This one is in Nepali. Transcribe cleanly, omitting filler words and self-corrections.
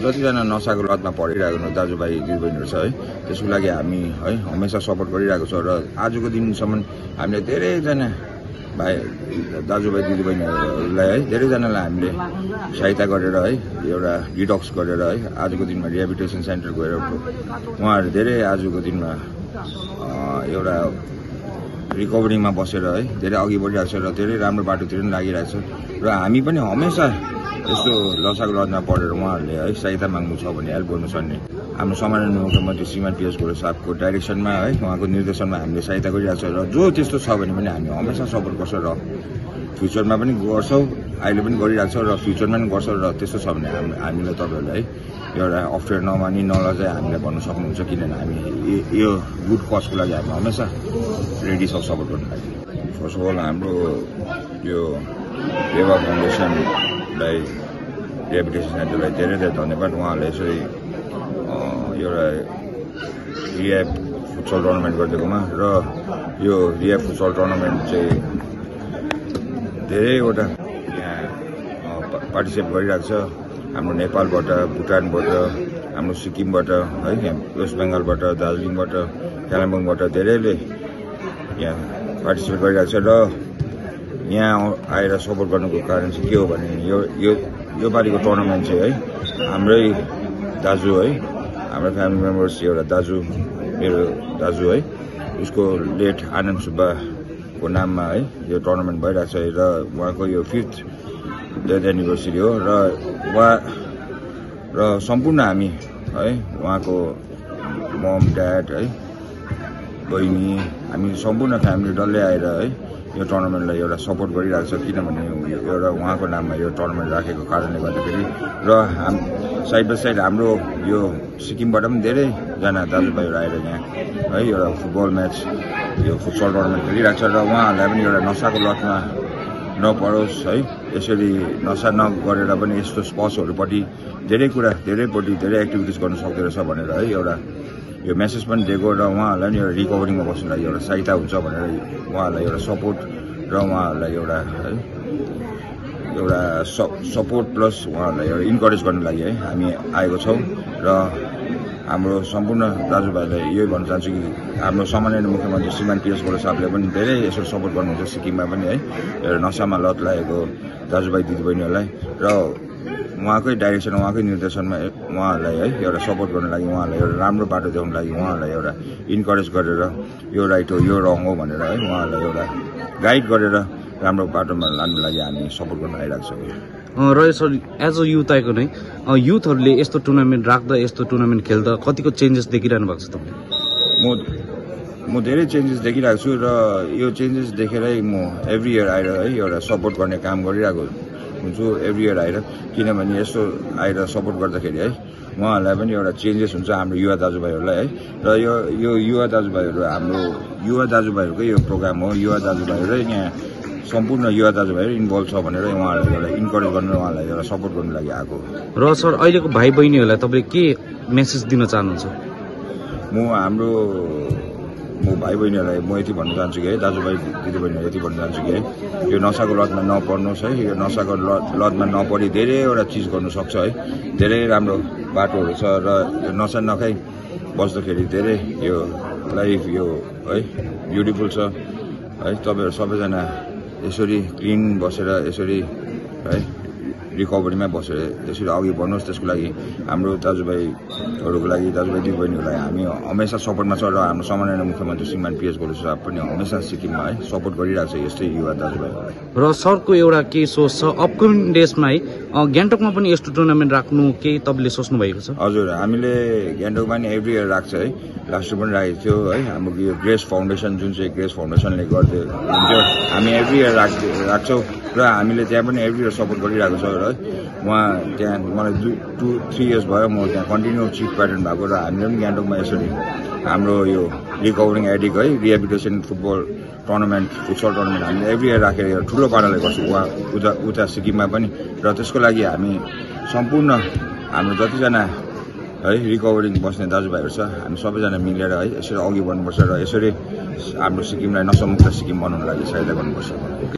जतिजना नसाको लतमा परिरहेको दाजुभाइ दिदीबहिनीहरू छ है त्यसको लागि हामी है हमेसा सपोर्ट गरिरहेको छ र आजको दिनसम्म हामीले धेरैजना भाइ दाजुभाइ दिदीबहिनीहरूलाई है धेरैजनालाई हामीले सहायता गरेर है एउटा डिटक्स गरेर है आजको दिनमा रिहेबिलिटेसन सेन्टर गएर उहाँहरू धेरै आजको दिनमा एउटा रिकभरीमा बसेर है धेरै अघि बढिरहेको छ र धेरै राम्रो बाटोतिर पनि लागिरहेको छ र हामी पनि हमेसा यस्तो लसाको लतमा परेर उहाँहरूले है सहायता माग्नु छ भने हेल्प गर्नु सक्ने हाम्रो सम्माननीय मुख्यमन्त्री श्रीमान पीएस गोयल साहबको डाइरेक्सनमा है उहाँको निर्देशनमा हामीले सहायता गरिरहेको छ र जो त्यस्तो छ भने पनि हामी हमेसा सपोर्ट गर्छौँ र फ्युचरमा पनि गर्छौँ अहिले पनि गरिरहेको छ र फ्युचरमा पनि गर्छौँ र त्यस्तो छ भने हामीलाई तपाईँहरूलाई है एउटा अप्ठ्यारो नमानी नलजाइ हामीलाई भन्नु सक्नुहुन्छ किनभने हामी यो गुड कजको लागि हामी हमेसा रेडी छौँ सपोर्ट गर्नु लागि फर्स्ट अफ अल हाम्रो यो रेवा फाउन्डेसनलाई रिहेबिलिटेसन सेन्टरलाई धेरै धेरै धन्यवाद उहाँहरूले यसरी एउटा रिहेब फुटसल टुर्नामेन्ट गरिदिएकोमा र यो रिहेब फुटसल टुर्नामेन्ट चाहिँ धेरैवटा यहाँ पार्टिसिपेट गरिरहेको छ हाम्रो नेपालबाट भुटानबाट हाम्रो सिक्किमबाट है यहाँ वेस्ट बेङ्गालबाट दार्जिलिङबाट कालिम्पोङबाट धेरैले यहाँ पार्टिसिपेट गरिरहेको छ र यहाँ आएर सपोर्ट गर्नुको कारण चाहिँ के हो भने यो पालिको टुर्नामेन्ट चाहिँ है हाम्रै दाजु है हाम्रो फ्यामिली मेम्बर्स एउटा दाजु मेरो दाजु है उसको लेट आनन्द सुब्बाको नाममा है यो टुर्नामेन्ट भइरहेको छ र उहाँको यो 5th डेथ एनिभर्सरी हो र उहाँ र सम्पूर्ण हामी है उहाँको मम ड्याड है बहिनी हामी सम्पूर्ण फ्यामिली डल्लै आएर है यो टुर्नामेन्टलाई एउटा सपोर्ट गरिरहेको छ किनभने एउटा उहाँको नाममा यो टुर्नामेन्ट राखेको कारणले गर्दाखेरि र साइड बाई साइड हाम्रो यो सिक्किमबाट पनि धेरैजना दाजुभाइहरू आएर यहाँ है एउटा फुटबल म्याच यो फुटसल टुर्नामेन्ट खेलिरहेको छ र उहाँहरूलाई पनि एउटा नसाको लतमा नपरोस् है यसरी नसा नगरेर पनि यस्तो स्पोर्ट्सहरूपट्टि धेरै एक्टिभिटिज गर्न सक्दो रहेछ भनेर है एउटा यो मेसेज पनि दिएको र उहाँहरूलाई पनि एउटा रिकभरीमा बस्नु लागि एउटा सहायता हुन्छ भनेर उहाँहरूलाई एउटा सपोर्ट र उहाँहरूलाई एउटा है एउटा सपोर्ट प्लस उहाँहरूलाई एउटा इन्करेज गर्नु लागि है हामी आएको छौँ र हाम्रो सम्पूर्ण दाजुभाइलाई यही भन्न चाहन्छु कि हाम्रो सम्माननीय मुख्यमन्त्री श्रीमान पीएस गोयल साहबले पनि धेरै यसो सपोर्ट गर्नुहुन्छ सिक्किममा पनि है एउटा नसामा लत लागेको दाजुभाइ दिदीबहिनीहरूलाई र उहाँकै डाइरेक्सन उहाँकै निर्देशनमा उहाँहरूलाई है एउटा सपोर्ट गर्नु लागि उहाँहरूलाई एउटा राम्रो बाटो देखाउनु लागि उहाँहरूलाई एउटा इन्करेज गरेर यो राइट हो यो रङ हो भनेर है उहाँहरूलाई एउटा गाइड गरेर राम्रो बाटोमा लानु लागि हामी सपोर्ट गर्न आइरहेको छौँ र यसो एज अ युथ आएको नै युथहरूले यस्तो टुर्नामेन्ट राख्दा यस्तो टुर्नामेन्ट खेल्दा कतिको चेन्जेस देखिरहनु भएको छ तपाईँले म धेरै चेन्जेस देखिरहेको छु र यो चेन्जेस देखेरै म एभ्री इयर आएर है एउटा सपोर्ट गर्ने काम गरिरहेको हुन्छु एभ्री इयर आएर किनभने यस्तो आएर सपोर्ट गर्दाखेरि है उहाँहरूलाई पनि एउटा चेन्जेस हुन्छ हाम्रो युवा दाजुभाइहरूलाई है र यो युवा दाजुभाइहरू हाम्रो युवा दाजुभाइहरूकै यो प्रोग्राम हो युवा दाजुभाइहरू यहाँ सम्पूर्ण युवा दाजुभाइहरू इन्भल्भ छ भनेर उहाँहरूलाई एउटा इन्करेज गर्नु उहाँहरूलाई एउटा सपोर्ट गर्नु लागि आएको र सर अहिलेको भाइ बहिनीहरूलाई तपाईँले के मेसेज दिन चाहनुहुन्छ म भाइ बहिनीहरूलाई म यति भन्न चाहन्छु कि है दाजुभाइ दिदीबहिनीहरू यति भन्न चाहन्छु कि है यो नसाको लतमा नपर्नुहोस् है यो नसाको लतमा नपरी धेरैवटा चिज गर्नु सक्छ है धेरै राम्रो बाटोहरू छ र यो नसा नखाइ बस्दाखेरि धेरै यो लाइफ यो है ब्युटिफुल छ है तपाईँहरू सबैजना यसरी क्लिन बसेर यसरी है रिकभरीमा बसेर यसरी अघि बढ्नुहोस् त्यसको लागि हाम्रो दाजुभाइहरूको लागि दाजुभाइ दिदीबहिनीहरूलाई हामी हमेसा सपोर्टमा छ र हाम्रो सम्माननीय मुख्यमन्त्री श्रीमान पीएस गोयल साहब पनि हमेसा सिक्किममा है सपोर्ट गरिरहेको छ यस्तै युवा दाजुभाइहरूलाई र सरको एउटा के सोच छ अपकमिङ डेजमा है गान्तोकमा पनि यस्तो टुर्नामेन्ट राख्नु केही तपाईँले सोच्नु भएको छ हजुर हामीले गान्तोकमा नि एभ्री इयर राख्छ है लास्ट पनि राखेको थियो है हाम्रो यो ग्रेस फाउन्डेसन जुन चाहिँ ग्रेस फाउन्डेसनले गर्दै हुन्थ्यो हामी एभ्री इयर राख्छौँ र हामीले त्यहाँ पनि एभ्री इयर सपोर्ट गरिरहेको छ र उहाँ त्यहाँ मलाई 2-3 इयर्स भयो म त्यहाँ कन्टिन्यू चिफ प्याटर्न भएको र हामीले पनि गान्तोकमा यसरी हाम्रो यो रिकभरिङ एडिक्ट है rehabilitation football tournament futsal tournament हामीले एभ्री इयर राखेर यो ठुलो पाराले गर्छौँ उता सिक्किममा पनि र त्यसको लागि हामी सम्पूर्ण हाम्रो जतिजना है रिकभरिङ बस्ने दाजुभाइहरू छ हामी सबैजना मिलेर है यसरी अघि बढ्नुपर्छ र यसरी हाम्रो सिक्किमलाई नसामुक्त सिक्किम बनाउनु लागि सहायता गर्नुपर्छ